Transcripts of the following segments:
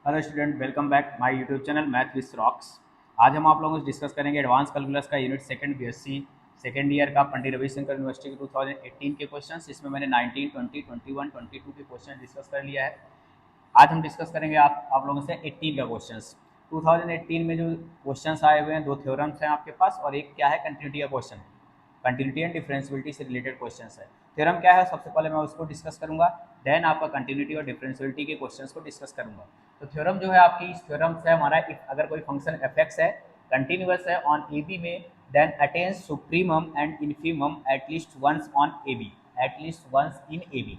Hello student, welcome back my YouTube channel math with rocks. आज हम आप लोगों से डिस्कस करेंगे एडवांस कैलकुलस का unit second BSc second year का पंडित रविशंकर यूनिवर्सिटी के 2018 के क्वेश्चंस। इसमें मैंने 19, 20, 21, 22 के क्वेश्चन डिस्कस कर लिया है। आज हम डिस्कस करेंगे आप लोगों से 18 का क्वेश्चंस। 2018 में जो क्वेश्चंस आए हुए हैं, दो थ्योरम्स हैं आपके पास और एक क्या है, कंटिन्यूटी का क्वेश्चन है। कंटिन्यूटी एंड डिफरेंशियबिलिटी से रिलेटेड क्वेश्चंस है। थ्योरम क्या है, सबसे पहले मैं उसको डिस्कस करूंगा, देन आपका कंटिन्यूटी और डिफरेंशियबिलिटी के क्वेश्चंस को डिस्कस करूंगा। तो थ्योरम जो है आपकी, इस थ्योरम से हमारा अगर कोई फंक्शन एफ एक्स है, कंटिन्यूअस है ऑन ए बी में, then attains supremum and infimum at least once on A b, at least once in a b.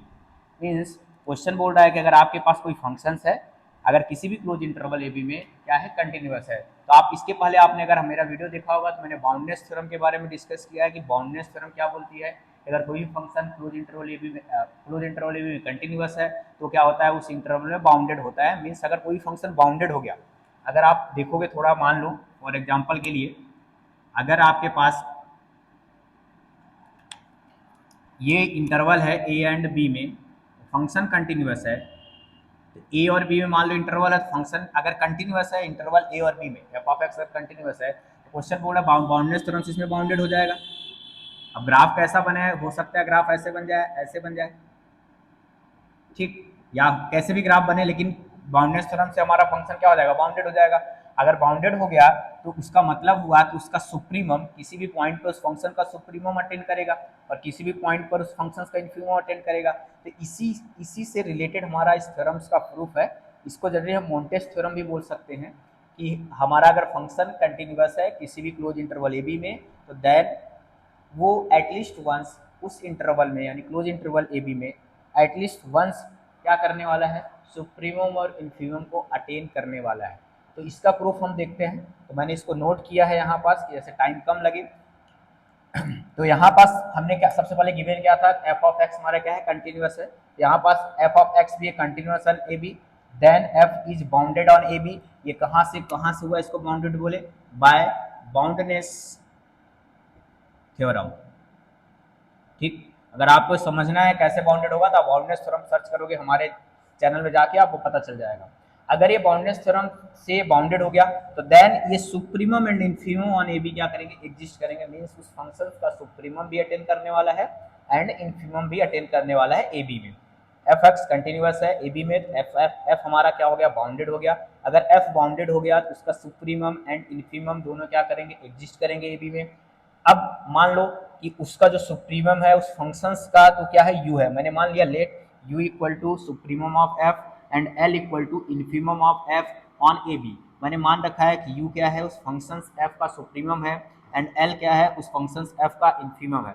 Means question बोल रहा है कि अगर आपके पास कोई फंक्शंस है, अगर किसी भी क्लोज इंटरवल ए बी में क्या है, कंटिन्यूअस है, तो आप इसके पहले आपने अगर मेरा वीडियो देखा होगा तो मैंने बाउंडनेस थ्योरम के बारे में डिस्कस किया है कि बाउंडनेस थ्योरम क्या बोलती है। अगर कोई भी function close interval A B में कंटिन्यूअस है तो क्या होता है, उस इंटरवल में बाउंडेड होता है। मीन्स अगर कोई फंक्शन बाउंडेड हो गया, अगर आप देखोगे थोड़ा, मान लो फॉर एग्जाम्पल के लिए, अगर आपके पास ये इंटरवल है ए एंड बी में, फंक्शन कंटिन्यूअस है, तो ए और बी में मान लो इंटरवल है, तो फंक्शन अगर कंटिन्यूअस है इंटरवल ए और बी में, एफ ऑफ एक्स अगर कंटिन्यूअस है, तो क्वेश्चन बोल रहा है बाउंडनेस थ्योरम से इसमें बाउंडेड हो जाएगा। अब ग्राफ कैसा बने, हो सकता है ग्राफ ऐसे बन जाए, ऐसे बन जाए, ठीक, या कैसे भी ग्राफ बने, लेकिन बाउंडनेस थ्योरम से हमारा फंक्शन क्या हो जाएगा, बाउंडेड हो जाएगा। अगर बाउंडेड हो गया तो उसका मतलब हुआ कि उसका सुप्रीमम किसी भी पॉइंट पर उस फंक्शन का सुप्रीमम अटेंड करेगा और किसी भी पॉइंट पर उस फंक्शन का इन्फीमम अटेंड करेगा। तो इसी से रिलेटेड हमारा इस थ्योरम्स का प्रूफ है। इसको जनरली हम मोंटेस थ्योरम भी बोल सकते हैं कि हमारा अगर फंक्शन कंटिन्यूअस है किसी भी क्लोज इंटरवल ए बी में, तो देन वो एटलीस्ट वंस उस इंटरवल में, यानी क्लोज इंटरवल ए बी में एटलीस्ट वंस क्या करने वाला है, सुप्रीमम और इन्फीमम को अटेन करने वाला है। तो इसका प्रूफ हम देखते हैं। तो मैंने इसको नोट किया है यहाँ पास, जैसे टाइम कम लगे। तो यहाँ पास हमने क्या, सबसे पहले गिवन क्या था, एफ ऑफ एक्स हमारा क्या है, कंटिन्यूअस है। यहाँ पास एफ ऑफ एक्स भी है continuous on A b, then f is bounded on A b. ये कहाँ से हुआ इसको बाउंडेड बोले, बाय बाउंडनेस थ्योरम। ठीक, अगर आपको समझना है कैसे बाउंडेड होगा तो आप बाउंडनेस थ्योरम सर्च करोगे हमारे चैनल में जाके, आपको पता चल जाएगा। अगर ये बाउंडनेस थ्योरम से बाउंडेड हो गया तो देन ये supremum and infimum on A b क्या करेंगे, एग्जिस्ट करेंगे। मींस उस फंक्शन का सुप्रीमम भी अटेंड करने वाला है एंड इन्फीमम भी अटेंड करने वाला है ए बी में। एफ एक्स कंटिन्यूअस है ए बी में, एफ हमारा क्या हो गया, बाउंडेड हो गया। अगर एफ बाउंडेड हो गया तो उसका सुप्रीमम एंड इन्फीमम दोनों क्या करेंगे, एग्जिस्ट करेंगे ए बी में। अब मान लो कि उसका जो सुप्रीमम है उस फंक्शंस का तो क्या है, यू है। मैंने मान लिया let u equal to supremum of f and l equal to infimum of f on A b. मैंने मान रखा है कि यू क्या है, उस फंक्शंस एफ का सुप्रीमम है, एंड एल क्या है, उस फंक्शंस एफ का इन्फीमम है।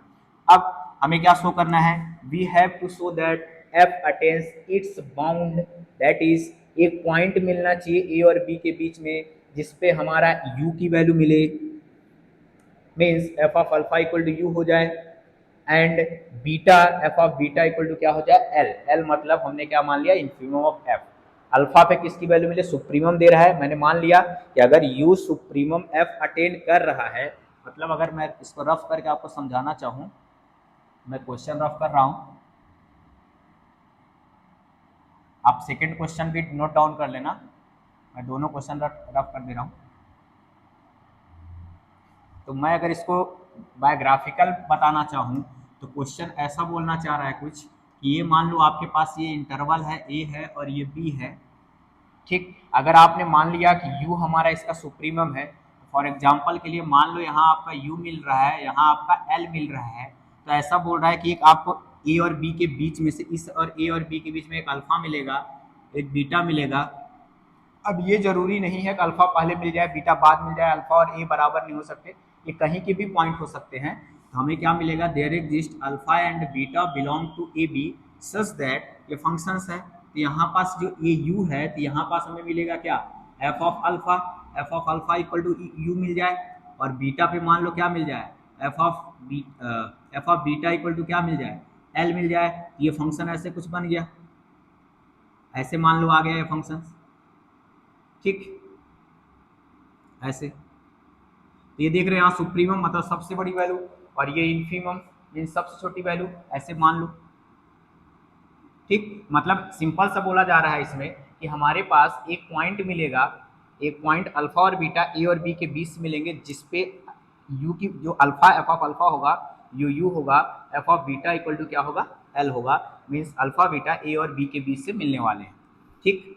अब हमें क्या शो करना है, we have to show that f attains its bound, that is एक पॉइंट मिलना चाहिए ए और बी के बीच में जिसपे हमारा यू की वैल्यू मिले। Means f of alpha equal to u हो जाए and beta, f of beta equal to क्या हो जाए, एल। एल मतलब हमने क्या मान लिया, इन्फीमम ऑफ एफ। अल्फा पे किसकी वैल्यू मिले, सुप्रीमम दे रहा है। मैंने मान लिया कि अगर यू सुप्रीमम एफ अटेन कर रहा है, मतलब अगर मैं इसको रफ करके आपको समझाना चाहूँ, मैं क्वेश्चन रफ कर रहा हूँ, आप सेकेंड क्वेश्चन भी नोट डाउन कर लेना, मैं दोनों क्वेश्चन रफ कर दे रहा हूँ। तो मैं अगर इसको बायोग्राफिकल बताना चाहूँ तो क्वेश्चन ऐसा बोलना चाह रहा है कुछ कि ये मान लो आपके पास ये इंटरवल है ए है और ये बी है। ठीक, अगर आपने मान लिया कि u हमारा इसका सुप्रीमम है, फॉर एग्जांपल के लिए मान लो यहाँ आपका u मिल रहा है, यहाँ आपका l मिल रहा है, तो ऐसा बोल रहा है कि एक आपको a और b के बीच में से, इस और a और b के बीच में एक अल्फा मिलेगा, एक बीटा मिलेगा। अब ये जरूरी नहीं है कि अल्फा पहले मिल जाए बीटा बाद मिल जाए, अल्फा और ए बराबर नहीं हो सकते, ये कहीं के भी पॉइंट हो सकते हैं। तो हमें क्या मिलेगा, there exist alpha and beta belong to a b such that, ये फंक्शंस है। तो यहाँ पास जो ए यू है, तो यहाँ पास हमें मिलेगा क्या, F of alpha, F of alpha equal to U मिल जाए, और बीटा पे मान लो क्या मिल जाए, F of beta equal to क्या मिल जाए, एल मिल जाए। ये फंक्शन ऐसे कुछ बन गया, ऐसे मान लो आ गया ये फंक्शन। ठीक, ऐसे तो ये देख रहे हैं यहाँ सुप्रीमम मतलब सबसे बड़ी वैल्यू, और ये इन्फीमम इन सबसे छोटी वैल्यू, ऐसे मान लो। ठीक, मतलब सिंपल सा बोला जा रहा है इसमें कि हमारे पास एक पॉइंट मिलेगा, एक पॉइंट अल्फा और बीटा ए और बी के बीच मिलेंगे, जिसपे यू की जो अल्फा एफ ऑफ अल्फा होगा यू होगा, f of beta equal to क्या होगा एल होगा, मीन्स अल्फा बीटा ए और बी के बीच से मिलने वाले हैं। ठीक,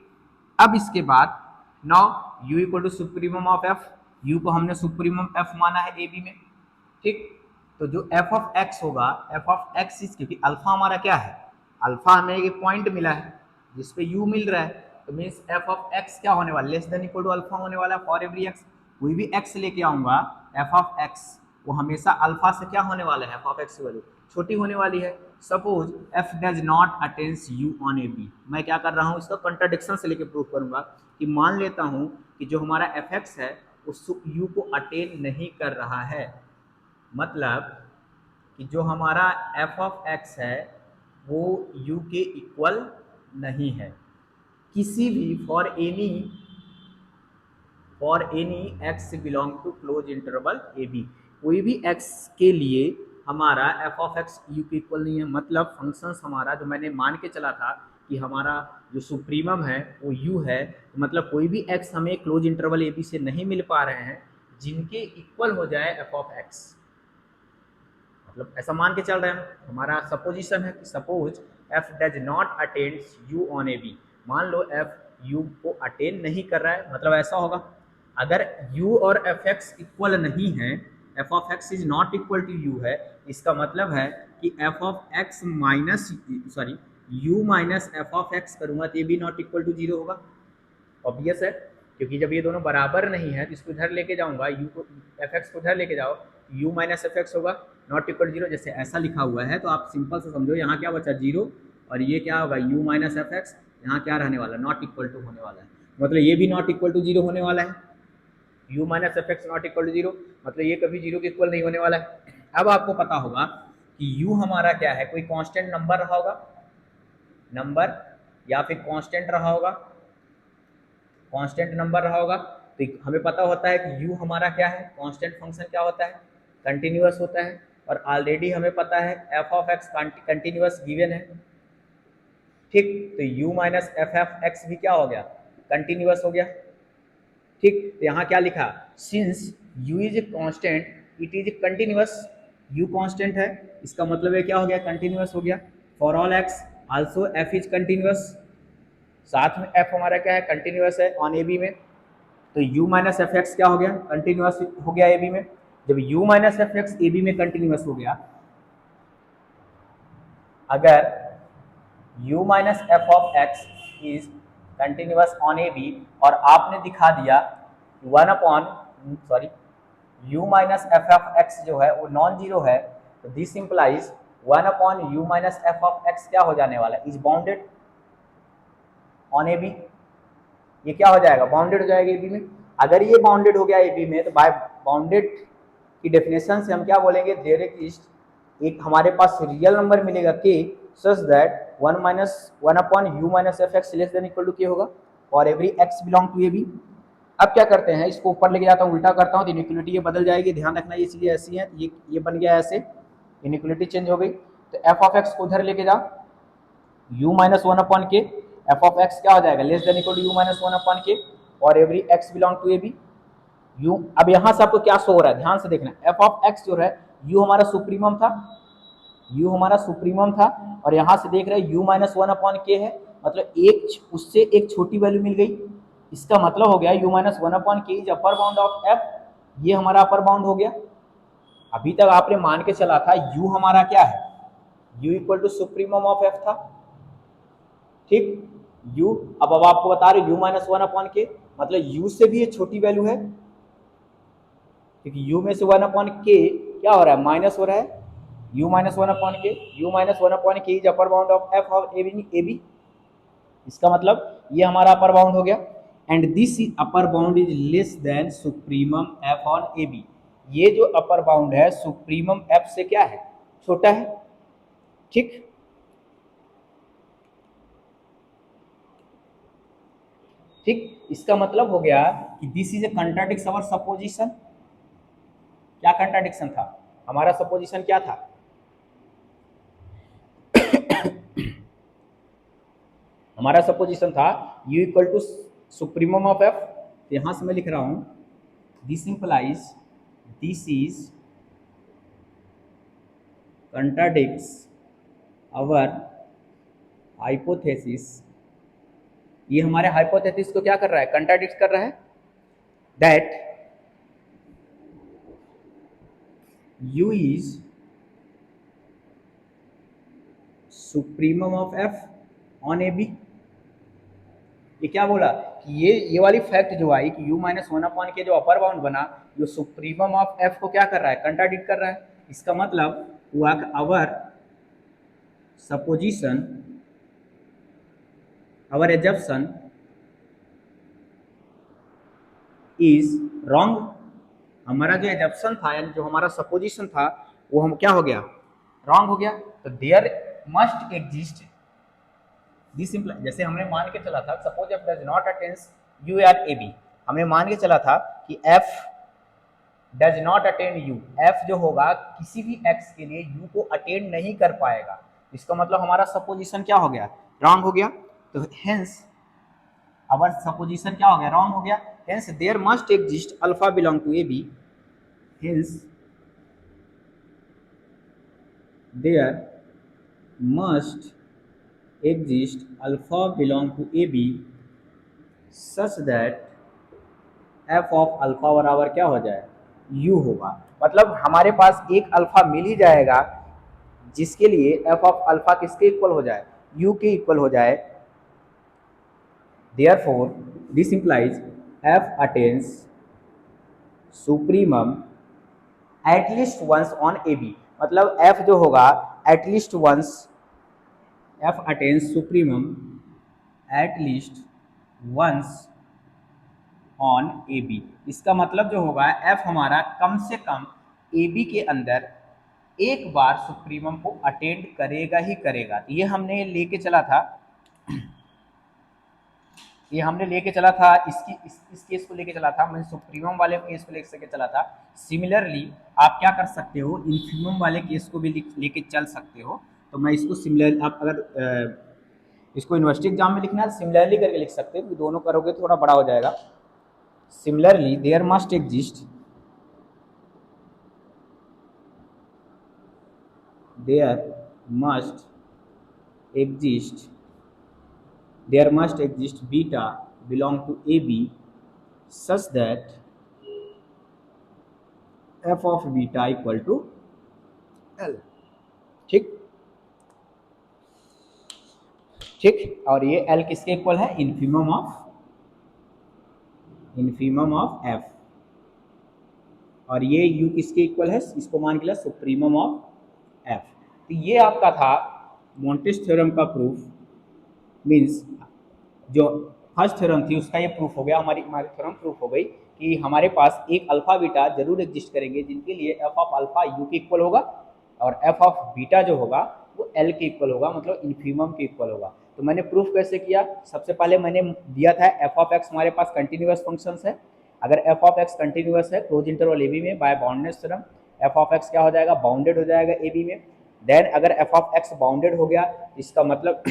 अब इसके बाद now u equal to supremum of f, u को हमने सुप्रीमम एफ माना है ए बी में। ठीक, तो जो एफ ऑफ एक्स होगा, एफ ऑफ एक्स इज, क्योंकि अल्फा हमारा क्या है, अल्फा हमें एक पॉइंट मिला है जिसपे यू मिल रहा है, तो मीन्स एफ ऑफ एक्स क्या होने वाला, less than equal to alpha होने वाला है फॉर एवरी एक्स। कोई भी एक्स लेके आऊंगा, एफ ऑफ एक्स वो हमेशा अल्फा से क्या होने वाला है, एफ ऑफ एक्स की वैल्यू छोटी होने वाली है। Suppose F does not attains u on A b, मैं क्या कर रहा हूँ, इसका कंट्राडिक्शन से लेके प्रूव करूंगा कि मान लेता हूँ कि जो हमारा एफ एक्स है उस यू को अटेन नहीं कर रहा है, मतलब कि जो हमारा एफ ऑफ एक्स है वो यू के इक्वल नहीं है किसी भी for any x belong to close interval A b, कोई भी एक्स के लिए हमारा एफ ऑफ एक्स यू के इक्वल नहीं है। मतलब फंक्शंस हमारा जो मैंने मान के चला था कि हमारा जो सुप्रीमम है वो यू है, मतलब कोई भी एक्स हमें क्लोज इंटरवल ए बी से नहीं मिल पा रहे हैं जिनके इक्वल हो जाए एफ ऑफ एक्स, मतलब ऐसा मान के चल रहे हैं हमारा सपोजिशन है कि suppose F does not attains u on A b, मान लो एफ यू को अटेन नहीं कर रहा है, मतलब ऐसा होगा अगर u और एफ एक्स इक्वल नहीं है, F of x is not equal to u है, इसका मतलब है कि f of x minus sorry u minus F of x करूंगा तो ये भी नॉट इक्वल टू जीरो होगा। ऑब्वियस है, क्योंकि जब ये दोनों बराबर नहीं है तो इसको इधर लेके जाऊंगा, यू को एफ एक्स को इधर लेके जाओ, यू माइनस एफ एक्स होगा नॉट इक्वल जीरो, जैसे ऐसा लिखा हुआ है तो आप सिंपल से समझो यहाँ क्या बचा जीरो, और ये क्या होगा यू माइनस एफ एक्स, यहाँ क्या रहने वाला नॉट इक्वल टू होने वाला है, मतलब ये भी नॉट इक्वल टू जीरो होने वाला है, u minus f x not equal to zero, मतलब ये कभी जीरो के इक्वल नहीं होने वाला है। अब आपको पता होगा कि यू हमारा क्या है, कोई कांस्टेंट नंबर रहा होगा, नंबर या फिर कांस्टेंट रहा होगा, कांस्टेंट नंबर रहा होगा, तो हमें पता होता है कि u हमारा क्या है, कांस्टेंट फंक्शन क्या होता है, कंटिन्यूअस होता है, और ऑलरेडी हमें पता है f of x continuous given है। ठीक, तो u minus F F x भी क्या हो गया, कंटिन्यूअस हो गया। ठीक, तो यहाँ क्या लिखा, since u is a constant it is continuous, u constant है इसका मतलब है क्या हो गया, कंटिन्यूअस हो गया। For all x also f is continuous, साथ में f हमारा क्या है, कंटिन्यूअस है ऑन ए बी में, तो u माइनस एफ एक्स क्या हो गया, कंटिन्यूअस हो गया ए बी में। जब u minus f x a B में कंटिन्यूअस हो गया, अगर u minus F of x is continuous on A b और आपने दिखा दिया u minus F of x जो है वो नॉन जीरो है, तो this implies 1/u minus F of x क्या हो जाने वाला है, is bounded on A b, ये क्या हो जाएगा, बाउंडेड हो जाएगा ए बी में। अगर ये बाउंडेड हो गया ए बी में तो बाय बाउंडेड की डेफिनेशन से हम क्या बोलेंगे, देयर एग्जिस्ट एक हमारे पास रियल नंबर मिलेगा k such that 1/u minus f x less than equal to k होगा और every x belong to a b. अब क्या करते हैं, इसको ऊपर लेके जाता हूँ, उल्टा करता हूँ तो इनइक्वलिटी ये बदल जाएगी, ध्यान रखना ये चीजें ऐसी हैं, ये बन गया ऐसे, इनइक्वलिटी चेंज हो गई, तो एफ ऑफ एक्स को उधर लेके जाओ, u minus one upon k, f of x क्या हो जाएगा, less than equal to u minus one upon k और every x belong to a B u. अब यहां से आपको क्या शो हो रहा है, ध्यान से देखना, एफ ऑफ एक्स जो है u हमारा सुप्रीमम था, u हमारा सुप्रीमम था, और यहां से देख रहे हैं u माइनस वन अपॉन के है, मतलब एक उससे एक छोटी वैल्यू मिल गई, इसका मतलब हो गया u minus one upon k is upper bound of f, ये हमारा अपर बाउंड हो गया। अभी तक आपने मान के चला था u हमारा क्या है, u equal to supremum of f था। ठीक, u अब आपको बता रहे u माइनस वन अपॉन के, मतलब u से भी ये छोटी वैल्यू है, क्योंकि u में से वन अपॉन के क्या हो रहा है, माइनस हो रहा है, u minus one upon k, u minus one upon k is upper bound of f of a b, इसका मतलब ये हमारा अपर बाउंड हो गया, and this upper bound is less than supremum f on A b, ये जो upper bound है supremum f से क्या है, छोटा है। ठीक, ठीक, इसका मतलब हो गया कि this is a contradicts our supposition. क्या कंट्राडिक्शन था, हमारा सपोजिशन क्या था, हमारा सपोजिशन था u equal to supremum of f, तो यहाँ से मैं लिख रहा हूँ this implies this is contradicts our hypothesis. ये हमारे हाइपोथेसिस को क्या कर रहा है, कंट्राडिक्ट कर रहा है, that u is supremum of f on A b. ये क्या बोला कि ये वाली फैक्ट जो आई कि u माइनस वन अपॉन के जो अपर बाउंड बना, जो सुप्रीमम ऑफ f को क्या कर रहा है, कंट्राडिक्ट कर रहा है। इसका मतलब हुआ कि our supposition, our assumption is wrong. हमारा जो एजम्पशन था यानी जो हमारा सपोजिशन था वो हम क्या हो गया, रॉन्ग हो गया। तो there must exist this imply, जैसे हमने मान के चला था suppose F does not attains u at a b, हमने मान के चला था कि f does not attend u, f जो होगा किसी भी एक्स के लिए यू को अटेंड नहीं कर पाएगा। इसका मतलब हमारा सपोजिशन क्या हो गया, रॉन्ग हो गया। तो हेंस आवर सपोजिशन क्या हो गया, रॉन्ग हो गया। Hence there must exist alpha belong to a b, hence there must exist alpha belong to AB such that f of alpha बराबर क्या हो जाए, u होगा। मतलब हमारे पास एक अल्फा मिल ही जाएगा जिसके लिए f ऑफ अल्फा किसके इक्वल हो जाए, u के इक्वल हो जाए। therefore this implies f attains supremum at least once on AB, मतलब f जो होगा at least once, f attains supremum at least once on AB। इसका मतलब जो होगा f हमारा कम से कम AB के अंदर एक बार सुप्रीमम को अटेंड करेगा ही करेगा। तो ये हमने लेके चला था, ये हमने लेके चला था इस केस को लेके चला था, मैं सुप्रीमम वाले केस को लेके चला था। सिमिलरली आप क्या कर सकते हो, इन्फीमम वाले केस को भी लेके चल सकते हो। तो मैं इसको सिमिलर, आप अगर इसको यूनिवर्सिटी एग्जाम में लिखना है सिमिलरली करके लिख सकते हो, दोनों करोगे तो थोड़ा बड़ा हो जाएगा। Similarly there must exist, there must exist beta belong to AB such that f of beta equal to L। ठीक ठीक, और ये L किसके इक्वल है, इन्फीमम ऑफ f, और ये U किसके इक्वल है, इसको मान के लिया सुप्रीमम ऑफ f। तो ये आपका था मोंटेस थ्योरम का प्रूफ, मीन्स जो फर्स्ट थ्योरम थी उसका ये प्रूफ हो गया, हमारी थ्योरम प्रूफ हो गई कि हमारे पास एक अल्फा बीटा जरूर एग्जिस्ट करेंगे जिनके लिए एफ ऑफ अल्फा यू के इक्वल होगा और एफ ऑफ बीटा जो होगा वो एल के इक्वल होगा, मतलब इन्फीमम के इक्वल होगा। तो मैंने प्रूफ कैसे किया, सबसे पहले मैंने दिया था एफ ऑफ एक्स हमारे पास कंटिन्यूअस फंक्शन है। अगर एफ ऑफ एक्स कंटिन्यूअस है क्लोज इंटरवल ए बी में by boundedness theorem, f of x क्या हो जाएगा, बाउंडेड हो जाएगा ए बी में। देन अगर एफ ऑफ एक्स बाउंडेड हो गया इसका मतलब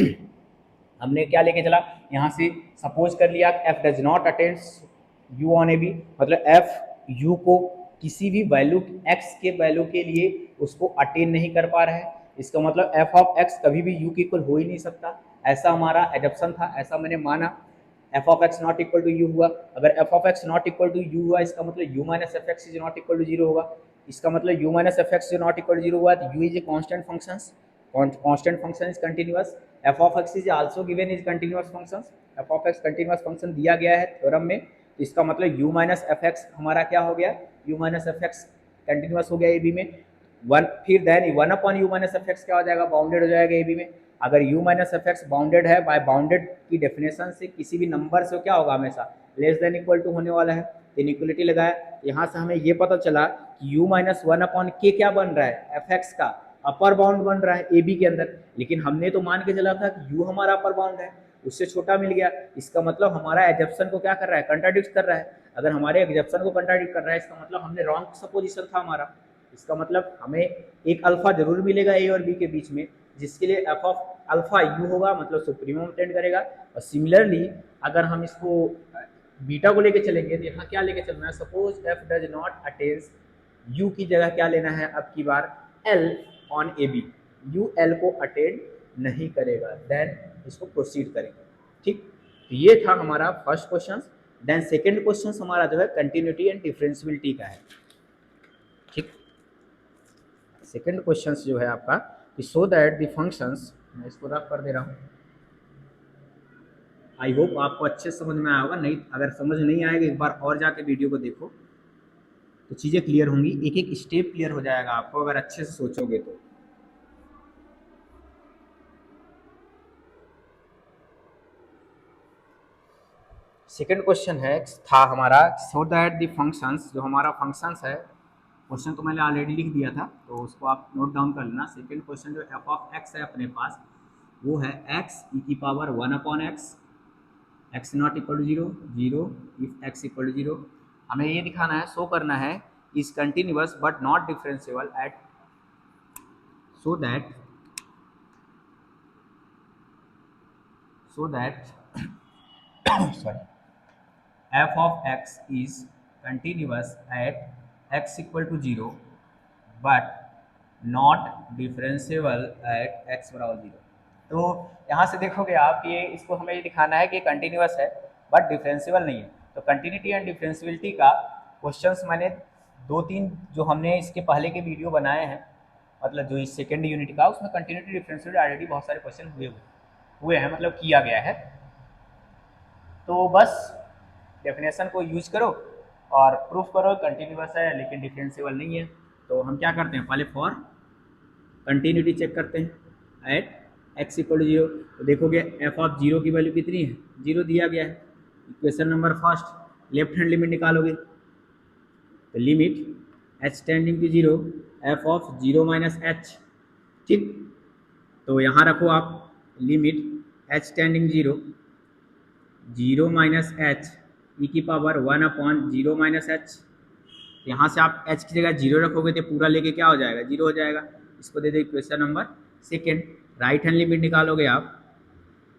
हमने क्या लेके चला, यहाँ से सपोज कर लिया f does not attends u on A b, मतलब एफ यू को किसी भी वैल्यू एक्स के वैल्यू के लिए उसको अटेन नहीं कर पा रहा है। इसका मतलब एफ ऑफ एक्स कभी भी यू के इक्वल हो ही नहीं सकता, ऐसा हमारा एजप्शन था, ऐसा मैंने माना। F of x not equal to u हुआ, अगर f of x not equal to u हुआ इसका मतलब u minus f x is not equal to zero होगा। इसका मतलब u minus f x is not equal to zero हुआ तो u is a constant function, constant function is continuous, f of x is also given is continuous functions, f of x continuous function दिया गया है theorem में। तो इसका मतलब u minus f x हमारा क्या हो गया, u minus f x continuous हो गया ए बी में। वन फिर then one upon u minus f x क्या हो जाएगा, बाउंडेड हो जाएगा ए बी में। अगर u minus f x bounded है, बाय बाउंडेड की डेफिनेशन से किसी भी नंबर से क्या होगा, हमेशा लेस देन इक्वल टू होने वाला है। इनइक्वलिटी लगाया, यहाँ से हमें ये पता चला कि u माइनस वन अपॉन के क्या बन रहा है, एफ एक्स का अपर बाउंड बन रहा है ए बी के अंदर, लेकिन हमने तो मान के चला था कि u हमारा अपर बाउंड है, उससे छोटा मिल गया। इसका मतलब हमारा एजप्शन को क्या कर रहा है, कंट्राडिक्ट कर रहा है। अगर हमारे एजप्शन को कंट्राडिक्ट कर रहा है इसका मतलब हमने रॉन्ग सपोजिशन था हमारा। इसका मतलब हमें एक अल्फा जरूर मिलेगा ए और बी के बीच में, जिसके लिए एफ ऑफ अल्फा यू होगा, मतलब सुप्रीमम अटेंड करेगा। और सिमिलरली अगर हम इसको बीटा को लेके चलेंगे तो यहाँ क्या लेके चलना है, suppose F does not attains U की जगह क्या लेना है अब की बार L on A B, U L को अटेंड नहीं करेगा, देन इसको प्रोसीड करेंगे। ठीक, तो ये था हमारा first question. Then second question हमारा जो है कंटिन्यूटी एंड डिफरेंशियबिलिटी का है। ठीक, सेकेंड क्वेश्चन जो है आपका कि सो दैट द फंक्शंस, मैं इसको रफ कर दे रहा हूँ। आई होप आपको अच्छे से समझ में आया होगा, नहीं अगर समझ नहीं आएगा एक बार और जाके वीडियो को देखो तो चीज़ें क्लियर होंगी, एक एक स्टेप क्लियर हो जाएगा आपको अगर अच्छे से सोचोगे तो। सेकेंड क्वेश्चन है था हमारा सो दैट द फंक्शंस, जो हमारा फंक्शंस है, क्वेश्चन तो मैंने ऑलरेडी लिख दिया था तो उसको आप नोट डाउन कर लेना। सेकेंड क्वेश्चन जो एफ ऑफ एक्स है अपने पास वो है एक्स ई की power 1/x, x not equal to zero, zero if x equal to zero. हमें ये दिखाना है, शो करना है is continuous but not differentiable at so that sorry, f of x is continuous at x equal to 0 but not differentiable at x बराबर 0। तो यहाँ से देखोगे आप ये इसको हमें ये दिखाना है कि कंटिन्यूअस है बट डिफरेंशिएबल नहीं है। तो कंटिन्यूटी एंड डिफरेंशियबिलिटी का क्वेश्चंस मैंने दो तीन जो हमने इसके पहले के वीडियो बनाए हैं, मतलब जो इस सेकेंड यूनिट का, उसमें कंटिन्यूटी डिफरेंशियबिलिटी ऑलरेडी बहुत सारे क्वेश्चन हुए हैं, मतलब किया गया है। तो बस डेफिनेशन को यूज करो और प्रूफ करो कंटिन्यूअस है लेकिन डिफरेंशिएबल नहीं है। तो हम क्या करते हैं, पहले फॉर कंटिन्यूटी चेक करते हैं at x equal to zero. तो देखोगे एफ ऑफ जीरो की वैल्यू कितनी है, जीरो दिया गया है। Equation number first left hand limit निकालोगे तो limit h tending to zero f of zero minus h. ठीक, तो यहाँ रखो आप limit h tending zero, zero minus h e की पावर 1/0 माइनस एच। यहाँ से आप h की जगह जीरो रखोगे तो पूरा लेके क्या हो जाएगा, जीरो हो जाएगा। इसको दे दो equation number second. Right hand limit निकालोगे आप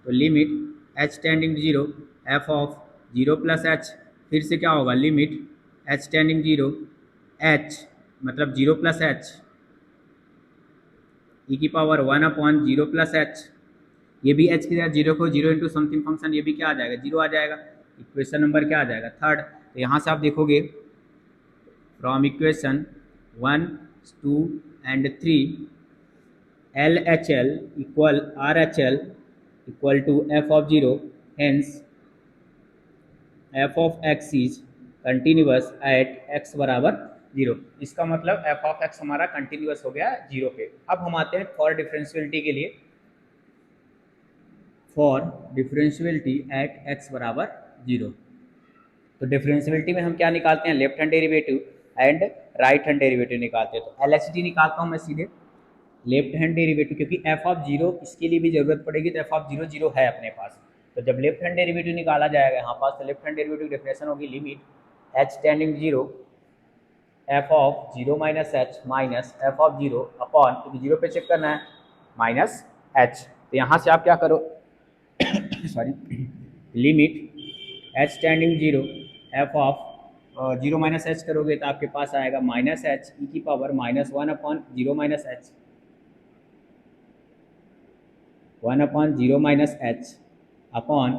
तो limit h tending zero f of zero plus H, फिर से क्या होगा limit h tending zero h मतलब जीरो प्लस एच ई की पावर 1/0 प्लस एच। ये भी h की जगह जीरो को जीरो इंटू समथिंग फंक्शन, ये भी क्या आ जाएगा, जीरो आ जाएगा। इक्वेशन नंबर क्या आ जाएगा, थर्ड। तो यहाँ से आप देखोगे from equation 1, 2 and 3 LHL equal RHL equal to f of 0, hence f of x is continuous at x बराबर 0। इसका मतलब f of x हमारा कंटिन्यूअस हो गया जीरो पे। अब हम आते हैं फॉर डिफरेंशियबिलिटी के लिए, फॉर डिफरेंशियबिलिटी एट x बराबर 0। तो डिफरेंशियबिलिटी में हम क्या निकालते हैं, left hand derivative and right hand derivative निकालते हैं। तो LHD निकालता हूँ मैं सीधे लेफ्ट हैंड डेरिवेटिव, क्योंकि f ऑफ जीरो इसके लिए भी जरूरत पड़ेगी, तो f ऑफ जीरो जीरो है अपने पास। तो जब लेफ्ट हैंड डेरिवेटिव निकाला जाएगा यहाँ पास, तो लेफ्ट हैंड डेरिवेटिव डेफिनेशन होगी limit h tending zero f of zero minus H minus f of zero upon, क्योंकि जीरो पे चेक करना है, माइनस h। तो यहाँ से आप क्या करो sorry, limit h tending zero f of zero minus H करोगे तो आपके पास आएगा माइनस एच ई की power -1/0 minus H, 1/0 minus H upon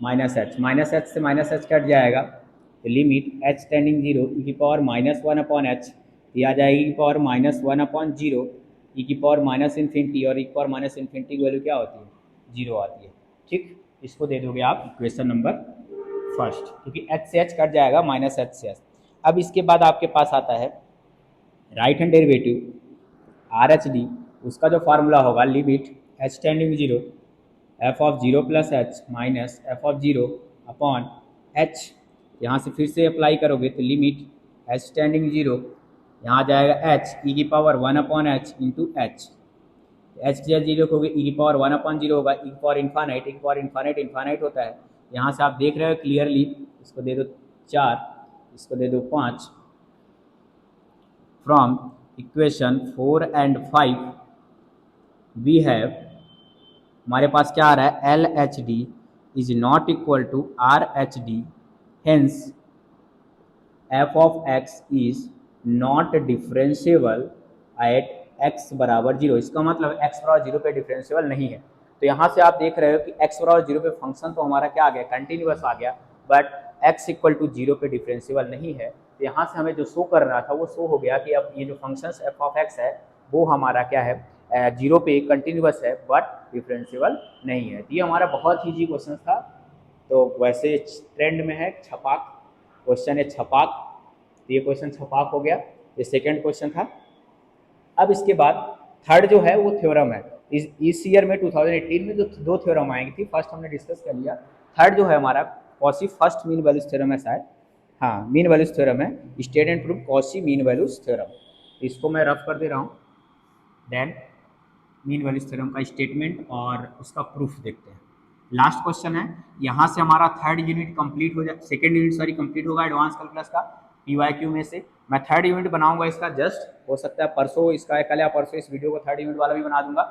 minus H. Minus H से माइनस एच कट जाएगा तो लिमिट एच टेंडिंग जीरो ई की पावर -1/h, ये आ जाएगी की पावर -1/0 ई की पावर माइनस इन्फिनिटी, और ई की पावर माइनस इन्फिनिटी की वैल्यू क्या होती है, जीरो आती है। ठीक, इसको दे दोगे आप इक्वेशन नंबर फर्स्ट, क्योंकि एच से एच कट जाएगा, माइनस एच से एच। अब इसके बाद आपके पास आता है right hand derivative are H D, उसका जो फार्मूला होगा limit h tending zero f of zero plus H minus F of zero upon H. यहाँ से फिर से अप्लाई करोगे तो लिमिट एच टेंडिंग जीरो, यहाँ जाएगा एच ई की power 1/h into H. H की जीरो को ई की पावर 1/0 होगा, ई की पावर इन्फानाइट, ई की पावर इन्फानाइट इन्फानाइट होता है। यहाँ से आप देख रहे हो क्लियरली, इसको दे दो 4, इसको दे दो 5। From equation 4 and 5 we have, हमारे पास क्या आ रहा है, L H D is not equal to R H D, hence f of x is not differentiable at x बराबर जीरो। इसका मतलब एक्स बराबर जीरो पे डिफरेंशिएबल नहीं है। तो यहाँ से आप देख रहे हो कि एक्स बराबर जीरो पे फंक्शन तो हमारा क्या आ गया, कंटिन्यूअस आ गया, but x equal to zero पे डिफरेंशिएबल नहीं है। तो यहाँ से हमें जो शो कर रहा था वो शो हो गया कि अब ये जो फंक्शन एफ ऑफ एक्स है वो हमारा क्या है, जीरो पे कंटिन्यूअस है बट डिफरेंशिएबल नहीं है। तो ये हमारा बहुत ही इजी क्वेश्चन था। तो वैसे ट्रेंड में है छपाक, क्वेश्चन है छपाक, तो ये क्वेश्चन छपाक हो गया, ये सेकेंड क्वेश्चन था। अब इसके बाद थर्ड जो है वो थ्योरम है। इस ईयर में 2018 में जो दो थ्योरम आएंगी थी, फर्स्ट हमने डिस्कस कर लिया, थर्ड जो है हमारा Cauchy first mean values theorem है शायद, हाँ मीन वैल्यूज थ्योरम है, state and proof Cauchy mean values theorem. इसको मैं रफ कर दे रहा हूँ। देन मीन वैल्यूज थ्योरम का स्टेटमेंट और उसका प्रूफ देखते हैं। लास्ट क्वेश्चन है, यहाँ से हमारा थर्ड यूनिट कंप्लीट हो जाए, सेकेंड यूनिट सॉरी कंप्लीट होगा एडवांस कैलकुलस का पीवाईक्यू में से। मैं थर्ड यूनिट बनाऊंगा इसका, जस्ट हो सकता है परसों इसका, कल या परसों इस वीडियो को थर्ड यूनिट वाला भी बना दूंगा।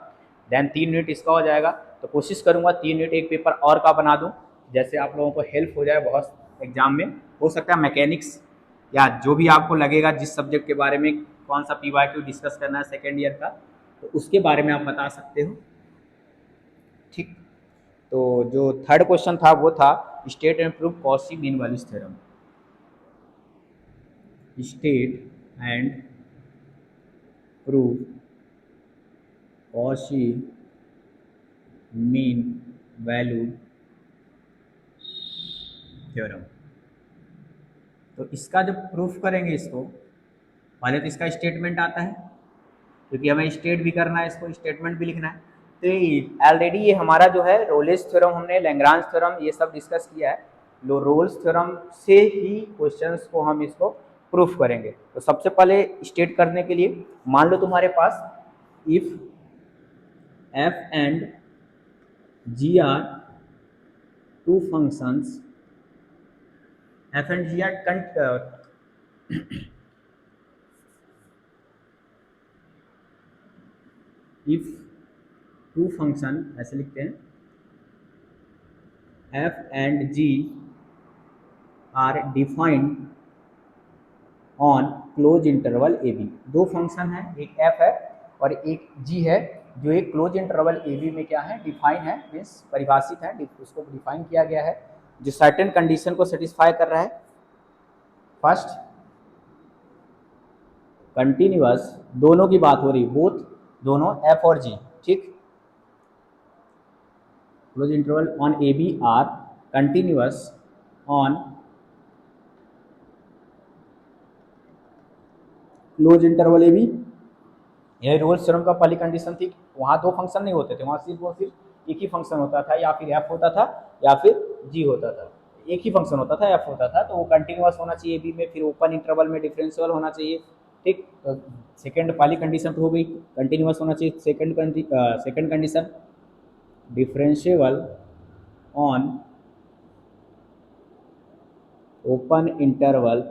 देन 3 यूनिट इसका हो जाएगा, तो कोशिश करूंगा 3 यूनिट एक पेपर और का बना दूं, जैसे आप लोगों को हेल्प हो जाए बहुत एग्जाम में। हो सकता है मैकेनिक्स या जो भी आपको लगेगा जिस सब्जेक्ट के बारे में कौन सा पीवाईक्यू डिस्कस करना है सेकेंड ईयर का, तो उसके बारे में आप बता सकते हो। ठीक, तो जो थर्ड क्वेश्चन था वो था state and proof Cauchy mean values theorem. State and proof Cauchy mean value theorem. तो इसका जब प्रूफ करेंगे इसको, पहले तो इसका स्टेटमेंट आता है, क्योंकि हमें स्टेट भी करना है, इसको स्टेटमेंट भी लिखना है। तो ऑलरेडी ये हमारा जो है रोलेस थ्योरम, हमने लैग्रांज थ्योरम ये सब डिस्कस किया है। रोल्स थ्योरम से ही क्वेश्चंस को हम इसको प्रूफ करेंगे। तो सबसे पहले स्टेट करने के लिए मान लो तुम्हारे पास if F and G are two functions, F and G are if two function, ऐसे लिखते हैं, F and G are defined on close interval A B. दो फंक्शन है, एक एफ है और एक जी है, जो एक क्लोज इंटरवल ए बी में क्या है, डिफाइन है, मीन्स परिभाषित है, उसको डिफाइन किया गया है, जो सर्टेन कंडीशन को सेटिस्फाई कर रहा है। फर्स्ट कंटिन्यूअस, दोनों की बात हो रही, बोथ, दोनों एफ और जी, ठीक, close interval on A b are continuous on close interval A b. यह रोल्स थ्योरम का पहली कंडीशन थी, वहाँ दो फंक्शन नहीं होते थे, वहाँ सिर्फ और सिर्फ एक ही फंक्शन होता था, या फिर एफ होता था या फिर जी होता था, एक ही फंक्शन होता था, एफ होता था, तो वो कंटिन्यूअस होना चाहिए बी में, फिर ओपन इंटरवल में डिफरेंशियल होना चाहिए। ठीक, तो सेकंड पहली कंडीशन तो हो गई, कंटिन्यूअस होना चाहिए। Second condition differential on open interval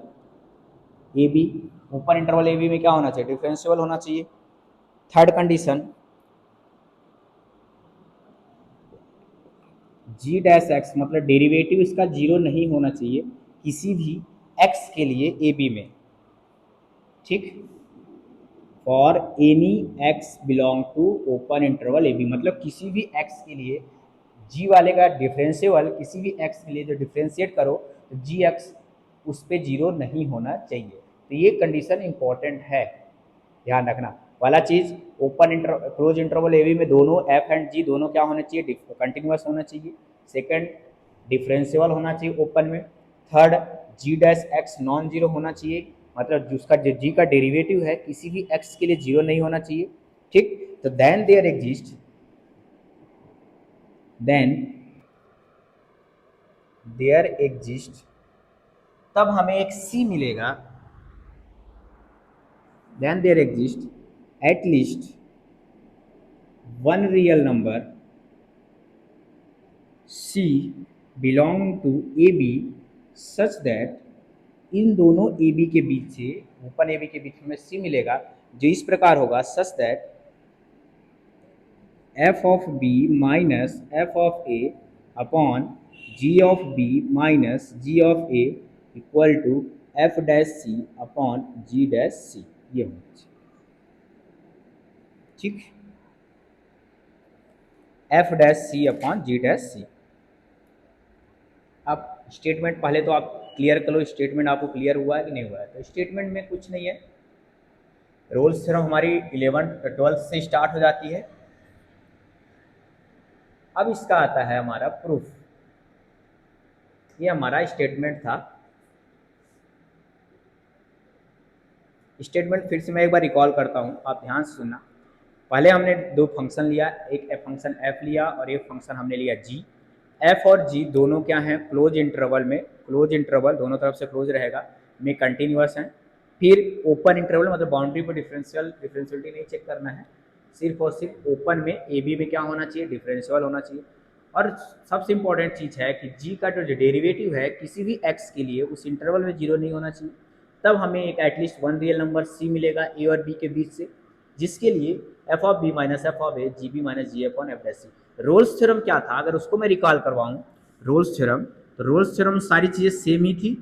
A b, open interval A B में क्या होना चाहिए, डिफरेंशियल होना चाहिए। Third condition g dash x, मतलब डेरिवेटिव इसका जीरो नहीं होना चाहिए किसी भी एक्स के लिए ए बी में, ठीक, for any x belong to open interval A b, मतलब किसी भी एक्स के लिए जी वाले का डिफरेंशियल, किसी भी एक्स के लिए जो डिफरेंशिएट करो तो जी एक्स उस पर जीरो नहीं होना चाहिए। तो ये कंडीशन इंपॉर्टेंट है, ध्यान रखना वाला चीज़। Open close interval A B में दोनों एफ एंड जी दोनों क्या होने चाहिए, कंटिन्यूअस होना चाहिए। सेकंड डिफरेंशियल होना चाहिए ओपन में। थर्ड जी डैश एक्स नॉन जीरो होना चाहिए, मतलब जिसका जो जी का डेरिवेटिव है किसी भी एक्स के लिए जीरो नहीं होना चाहिए, ठीक। तो देन देयर एग्जिस्ट, तब हमें एक सी मिलेगा, then there exist at least one real number C belong to AB such that इन दोनों AB के बीच से, ओपन AB के बीच में C मिलेगा जो इस प्रकार होगा, such that F of B minus F of A upon ji of B minus ji of A equal to F dash C upon G dash C, ये होना चाहिए। ठीक, F dash C upon G dash C. अब statement पहले तो आप clear कर लो, statement आपको क्लियर हुआ है कि नहीं हुआ है। तो स्टेटमेंट में कुछ नहीं है, रोल्स थ्योरम हमारी 11th-12th से स्टार्ट हो जाती है। अब इसका आता है हमारा प्रूफ। ये हमारा स्टेटमेंट था। स्टेटमेंट फिर से मैं एक बार रिकॉल करता हूँ, आप ध्यान से सुनना। पहले हमने दो फंक्शन लिया, एक फंक्शन f लिया और एक फंक्शन हमने लिया g। f और g दोनों क्या हैं, क्लोज इंटरवल में, क्लोज इंटरवल दोनों तरफ से क्लोज रहेगा में कंटिन्यूअस हैं। फिर ओपन इंटरवल मतलब बाउंड्री पर डिफरेंशियलिटी नहीं चेक करना है, सिर्फ और सिर्फ ओपन में ए बी में क्या होना चाहिए, डिफरेंशियल होना चाहिए। और सबसे इंपॉर्टेंट चीज़ है कि g का जो डेरिवेटिव है किसी भी x के लिए उस इंटरवल में 0 नहीं होना चाहिए, तब हमें एक at least one real number c मिलेगा a और b के बीच से, जिसके लिए f of B minus F of A g B minus g upon f dash c. Rolle's theorem क्या था, अगर उसको मैं रिकॉल करवाऊं रोल्स थ्योरम, तो रोल्स थ्योरम सारी चीजें सेम ही थी।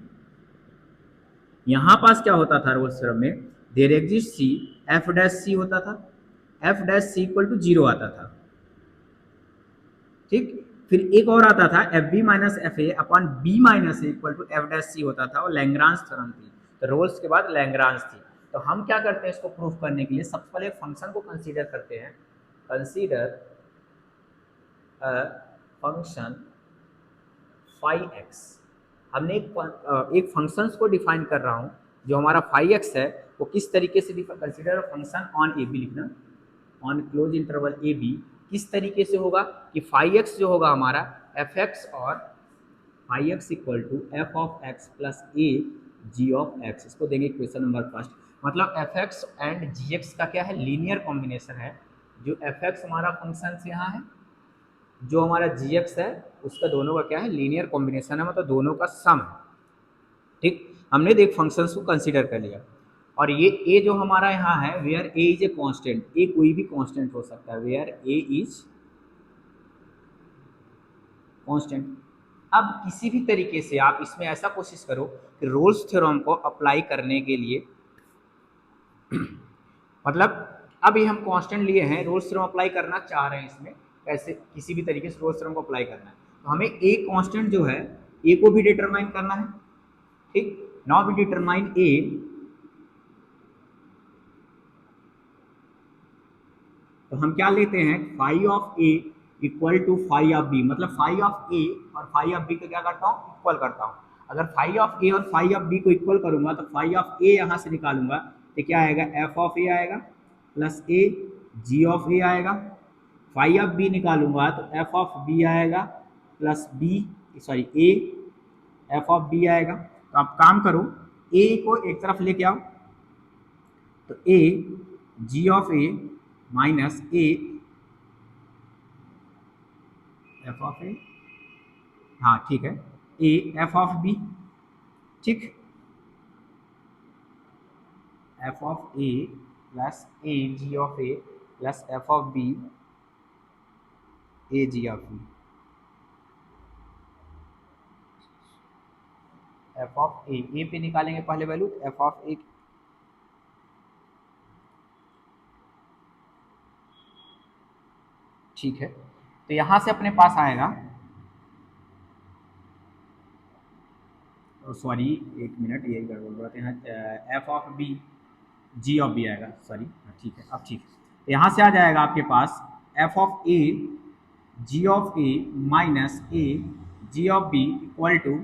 यहां पास क्या होता था रोल्स थ्योरम में, there exist C F dash C होता था, F dash C equal to 0 आता था। ठीक, फिर एक और आता था F B minus F A upon B minus A equal to F dash C होता था, और लैग्रांज थ्योरम थी। तो रोल्स के बाद लैग्रांज थी। तो हम क्या करते हैं इसको प्रूफ करने के लिए, सबसे पहले एक फंक्शन को कंसीडर करते हैं। Consider a function phi x. हमने एक फंक्शन को डिफाइन कर रहा हूँ, जो हमारा फाई एक्स है वो किस तरीके से consider function on A B लिखना, on close interval A B किस तरीके से होगा कि फाई एक्स जो होगा हमारा एफ एक्स और phi x equal to F of x plus A ji of x. इसको देंगे क्वेश्चन नंबर फर्स्ट। मतलब f x and g x का क्या है, लीनियर कॉम्बिनेशन है। जो एफ एक्स हमारा फंक्शन से यहाँ है, जो हमारा जी एक्स है उसका दोनों का क्या है, लीनियर कॉम्बिनेशन है, मतलब दोनों का सम है। ठीक, हमने एक फंक्शन को कंसीडर कर लिया। और ये ए जो हमारा यहाँ है, where A is a constant, A कोई भी कांस्टेंट हो सकता है, वेयर ए इज कांस्टेंट। अब किसी भी तरीके से आप इसमें ऐसा कोशिश करो कि रोल्स थ्योरम को अप्लाई करने के लिए मतलब अब ये हम कांस्टेंट लिए हैं, रोल्स थ्योरम अप्लाई करना चाह रहे हैं इसमें, कैसे किसी भी तरीके से रोल्स थ्योरम को अप्लाई करना है, तो हमें ए कांस्टेंट जो है ए को भी डिटरमाइन करना है। ठीक, नाउ वी डिटरमाइन ए, तो हम क्या लेते हैं, phi of A equal to phi of b, मतलब फाई ऑफ ए और फाई ऑफ बी को क्या करता हूँ, इक्वल करता हूँ। अगर फाई ऑफ ए और फाई ऑफ बी को इक्वल करूंगा तो फाई ऑफ ए यहाँ से निकालूंगा तो क्या आएगा, एफ ऑफ ए आएगा प्लस ए जी ऑफ ए आएगा। फाई ऑफ बी निकालूंगा तो एफ ऑफ बी आएगा plus b, sorry a F of b आएगा। तो आप काम करो, ए को एक तरफ लेके आओ, तो A ji of A minus A F of A, हाँ ठीक है, ए एफ ऑफ बी। ठीक, F of A plus A ji of A plus F of B A ji of B, F of A पे निकालेंगे पहले value, F of ए ठीक है। तो यहां से अपने पास आएगा, सॉरी एक मिनट, ये गड़बड़ बात है, F of b g of b आएगा, सॉरी ठीक है, अब ठीक है। यहाँ से आ जाएगा आपके पास F of A ji of A minus A ji of B equal to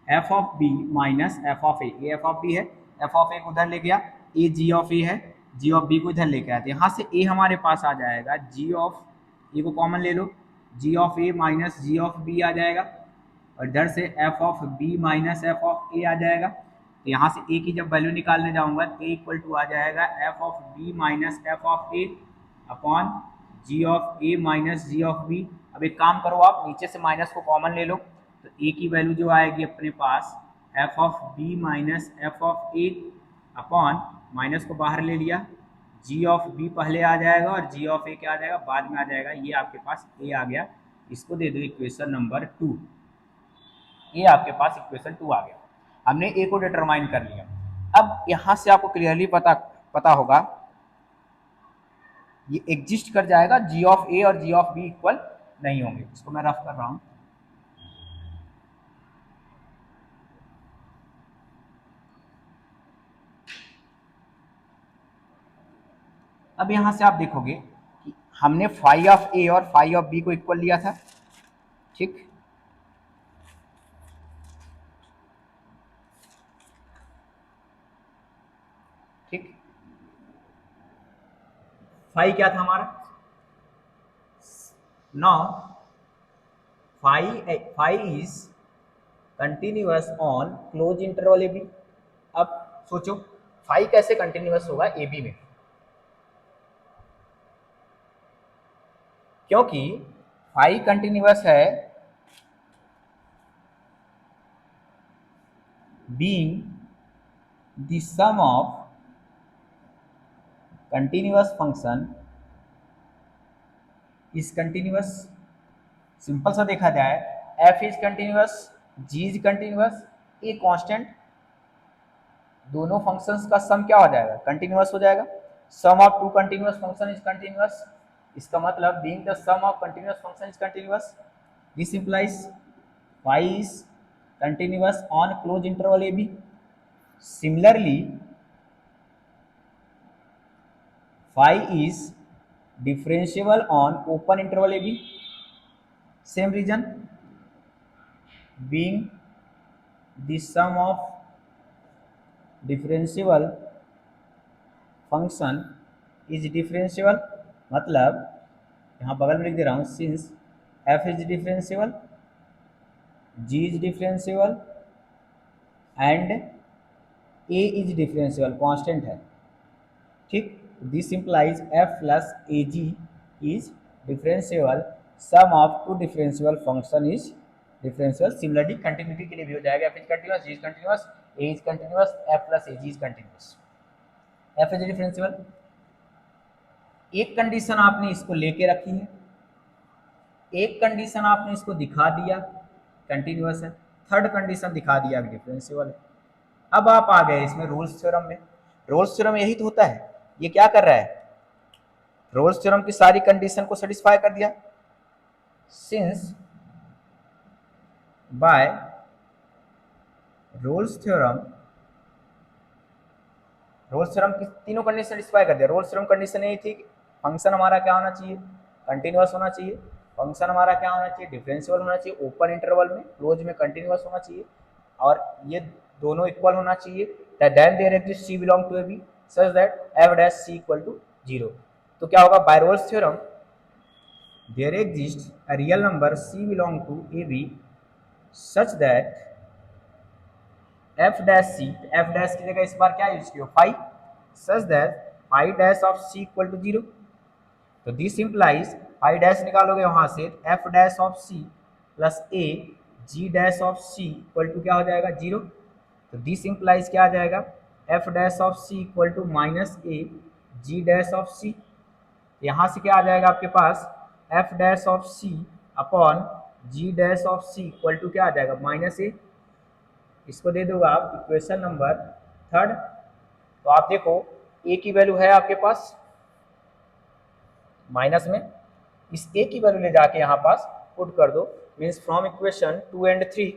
F of B minus F of A, F of B है, एफ ऑफ ए को उधर ले गया, ए जी ऑफ ए है, जी ऑफ बी को इधर लेके आया, तो यहाँ से ए हमारे पास आ जाएगा जी ऑफ ए को कॉमन ले लो, G of A minus ji of B आ जाएगा, और इधर से F of B minus F of A आ जाएगा। तो यहाँ से ए की जब वैल्यू निकालने जाऊंगा तो ए इक्वल टू आ जाएगा f of B minus F of A upon ji of A minus ji of b. अब एक काम करो, आप नीचे से माइनस को कॉमन ले लो, तो ए की वैल्यू जो आएगी अपने पास F of B minus F of A upon minus को बाहर ले लिया जी ऑफ बी पहले आ जाएगा और जी ऑफ ए क्या आ जाएगा, बाद में आ जाएगा। ये आपके पास ए आ गया, इसको दे दो इक्वेशन नंबर 2। ये आपके पास इक्वेशन 2 आ गया। हमने ए को डिटरमाइन कर लिया। अब यहां से आपको क्लियरली पता होगा ये एग्जिस्ट कर जाएगा, जी ऑफ ए और जी ऑफ बी इक्वल नहीं होंगे। इसको मैं रफ कर रहा हूं। अब यहां से आप देखोगे कि हमने फाई ऑफ ए और फाई ऑफ बी को इक्वल लिया था, ठीक। ठीक, फाई क्या था हमारा, now phi is continuous on close interval A b. अब सोचो फाई कैसे कंटिन्यूअस होगा ए बी में, क्योंकि फाई कंटिन्यूअस है being the sum of continuous function is continuous. Simple सा देखा जाए, F is continuous, G is continuous, A constant, दोनों फंक्शंस का सम क्या हो जाएगा, कंटिन्यूअस हो जाएगा। Sum of two continuous function is continuous, इसका मतलब being the sum of continuous function is continuous, this implies phi is continuous on close interval A B. Similarly phi is differentiable on open interval A b, same reason, being the sum of differentiable function is differentiable, मतलब यहाँ बगल में लिख दे रहा हूँ, since f is differentiable, g is differentiable and a is differentiable, constant है, ठीक। This implies f plus ag is differentiable, sum of two differentiable function is differentiable। Similarly continuity के लिए भी हो जाएगा, f is continuous, g is continuous, a is continuous, f plus ag is continuous, f is differentiable। एक condition आपने इसको लेके रखी है, एक कंडीशन आपने इसको दिखा दिया कंटिन्यूअस है, थर्ड कंडीशन दिखा दिया डिफरेंशिएबल है। अब आप आ गए इसमें रोल्स थ्योरम में। रोल्स थ्योरम यही तो होता है, ये क्या कर रहा है, रोल्स थ्योरम की सारी कंडीशन को सेटिस्फाई कर दिया। Since by Rolle's theorem, Rolle's theorem की तीनों कंडीशन सेटिस्फाई कर दिया। रोल्स थ्योरम कंडीशन यही थी कि फंक्शन हमारा क्या होना चाहिए, कंटिन्यूअस होना चाहिए, फंक्शन हमारा क्या होना चाहिए, डिफरेंशिएबल होना चाहिए, ओपन इंटरवल में क्लोज में कंटिन्यूअस होना चाहिए, और ये दोनों इक्वल होना चाहिए। Then there exist c belong to a b such that f dash C equal to 0। तो क्या होगा, by Rolle's theorem there exist a real number c belong to a b such that f dash c, F dash की जगह इस बार क्या use किया, phi, such that phi dash of C equal to 0। तो दिस इंप्लाइज फाई डैश निकालोगे वहां से, f dash of c plus A ji dash of C equal to क्या हो जाएगा, 0। तो दिस इंप्लाइज क्या आ जाएगा, F dash of C equal to minus A ji dash of C. यहाँ से क्या आ जाएगा आपके पास, F dash of C upon G dash of C equal to क्या आ जाएगा, माइनस ए। इसको दे दोगे आप इक्वेशन नंबर 3। तो आप देखो ए की वैल्यू है आपके पास माइनस में, इस ए की वैल्यू ले जाके यहाँ पास पुट कर दो, मीन्स फ्रॉम इक्वेशन 2 and 3।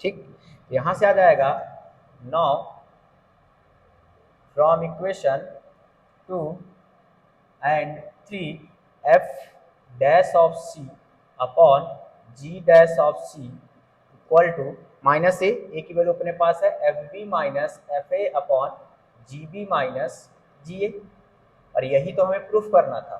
ठीक, यहां से आ जाएगा, now from equation 2 and 3 F dash of C upon G dash of C equal to minus A की वैल्यू अपने पास है, F B minus F A upon G B minus G A, और यही तो हमें प्रूफ करना था।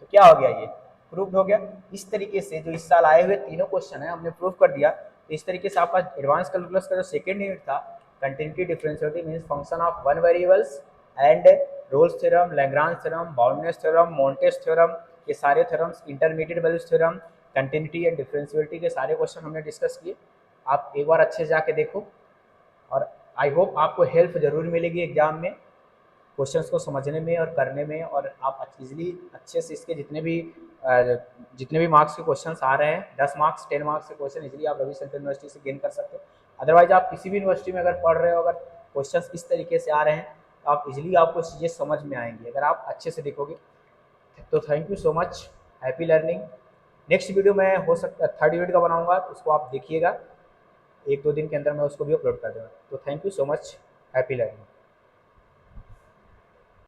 तो क्या हो गया, ये प्रूफ हो गया। इस तरीके से जो इस साल आए हुए तीनों क्वेश्चन है हमने प्रूफ कर दिया। तो इस तरीके से आपका एडवांस कैलकुलस का जो सेकेंड यूनिट था, continuity differentiability means function of one variables and Rolle's theorem, Lagrange theorem, boundness theorem, Montes theorem, ये सारे theorems, intermediate values theorem, continuity and differentiability के सारे क्वेश्चन हमने डिस्कस किए। आप एक बार अच्छे से जाके देखो और आई होप आपको हेल्प जरूर मिलेगी एग्जाम में, क्वेश्चंस को समझने में और करने में, और आप इजीली अच्छे से इसके जितने भी मार्क्स के क्वेश्चंस आ रहे हैं, 10 मार्क्स 10 मार्क्स के क्वेश्चन इजीली आप रवि शंकर यूनिवर्सिटी से गेन कर सकते हो। अदरवाइज आप किसी भी यूनिवर्सिटी में अगर पढ़ रहे हो, अगर क्वेश्चंस इस तरीके से आ रहे हैं तो आप इजीली आपको चीज़ें समझ में आएंगी अगर आप अच्छे से देखोगे। तो thank you so much, happy learning. Next video मैं हो सकता है 3rd यूनिट का बनाऊंगा, तो उसको आप देखिएगा, 1-2 दिन के अंदर मैं उसको भी अपलोड कर दूँगा। तो thank you so much, happy learning.